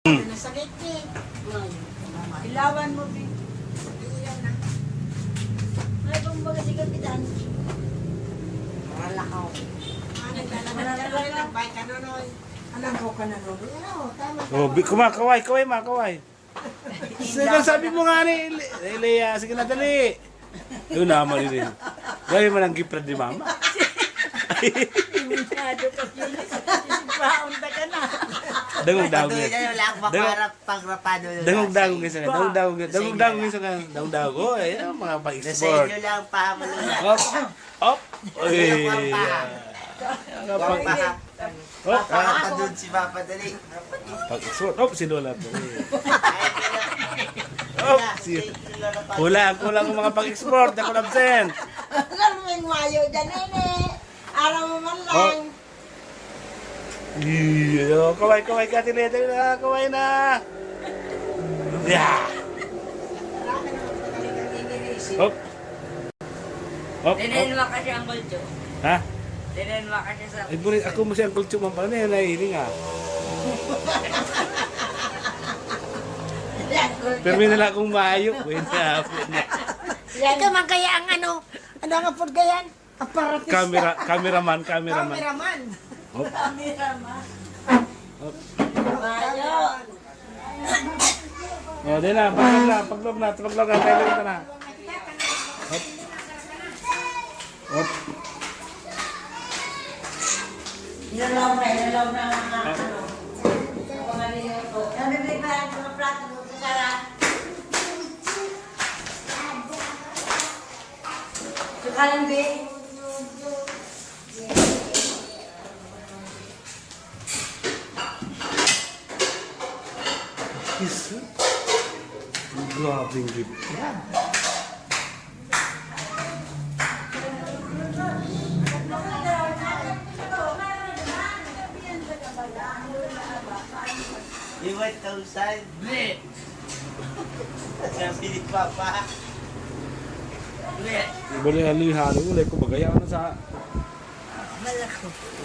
Nasakit eh. Ilawan mo, Bi. Ilaw na. Ay, kumbaga si Kapitan. Malakaw. Naglalakay ka nonoy. Alam ko ka na nonoy. Oh, kumakaway, makaway. Sabi mo nga ni Lea, sige na dali. Yun naman rin. Gawin mo ng giprad ni Mama. Masyado ka kilis. Ipaunta ka na. Dangog-dangog Patuloy yan. na lang makarap pagrapado. Dangog-dangog yan sa Dangog-dangog yan sa Dangog-dangog. Oh, ayan, mga Sa pa-export. inyo lang pahamulo na. Op! Uy! Huwag paha. Op! Papadun si Papa dali. Pag-export. Op! Sinulat. Op! Kulang ang mga pag-export. Ako nabsent. Alam mo yung mayo dyan, nene. Araw mo man lang. Iyo, kaway ka tinete na, kaway na. Yeah. Op. Op. Tinenwa ka siya ang kulto. Ha? Tinenwa ka siya sa... Ay, bulit ako mo siyang kultsyo man pala na nahihiling ha. Pero may nala akong maayo. Wala. Ito man kaya ang ano ang apod kayan? Aparatista. Cameraman. Cameraman. Op. Cameraman. Op. Mayo. O, di na. Paglog na. Tayo ka na. Op. Op. Inalaw na mga ano. Mga niluto. Ano ba mga plato mo sa sara? Sukalan, Bi. Isa. Grabing gift. Yung 1,000. Sabi ni Papa. Boleh halihalo, ulay ko bagaya na sa.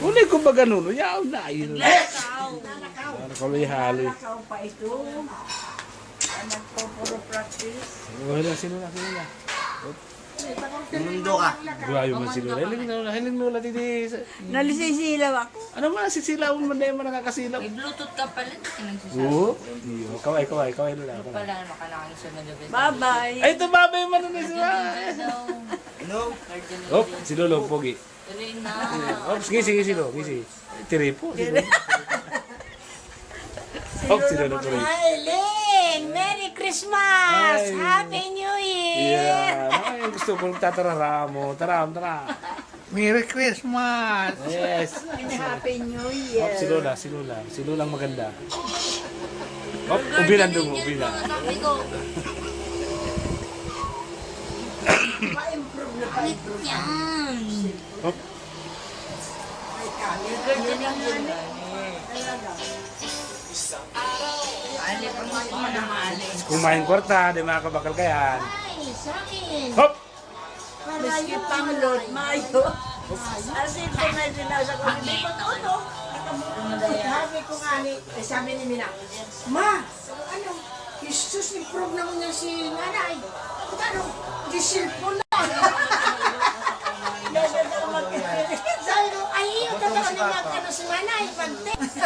Ulay ko baga nuno, yaw na ayun. Ano ko halihalo. Nakaw pa ito. Anak ko, puro practice. Wala sino na. Mundo ka. Grayo man sila. Hiling nula didi. Nalisisilaw ako. Ano man sisilawon man dahil man nakakasilaw. May Bluetooth ka pala. Kinagsasabi. Oo. Iyo, kaway nula. Pala makalaki siya na gabi. Bye-bye. Ay, ito babay man na sila. Ano? Op, si Lolo pogi. Tuloy na. Op, sige si Lolo, ngisi. Tiripo. Op, si Lolo tuloy. Eileen, Merry Christmas! Ay. Happy New Year! Yeah. Ay, gusto ko tatarara mo. Tara. Merry Christmas! Yes. Happy New Op, Year! si Lola. Si Lola ang maganda. Op, ubilan doon mo, ubilan. Sabi ko, Pa-improve na pa-improve. yan. Op, Ali pa mo ito manamali. kumain kwarta, di makakabakal kayan. Ay, sa akin! Hop! Maski pang-load, mayo. As in, kung na sinasa ko, hindi ko to, no? Sabi ko nga ni, sabi ni Mina, Ma, ano, Jesus, improve naman niya si nanay. Ano, di cellphone na. Sabi ko, ay, totoo na niya si nanay, pag-text.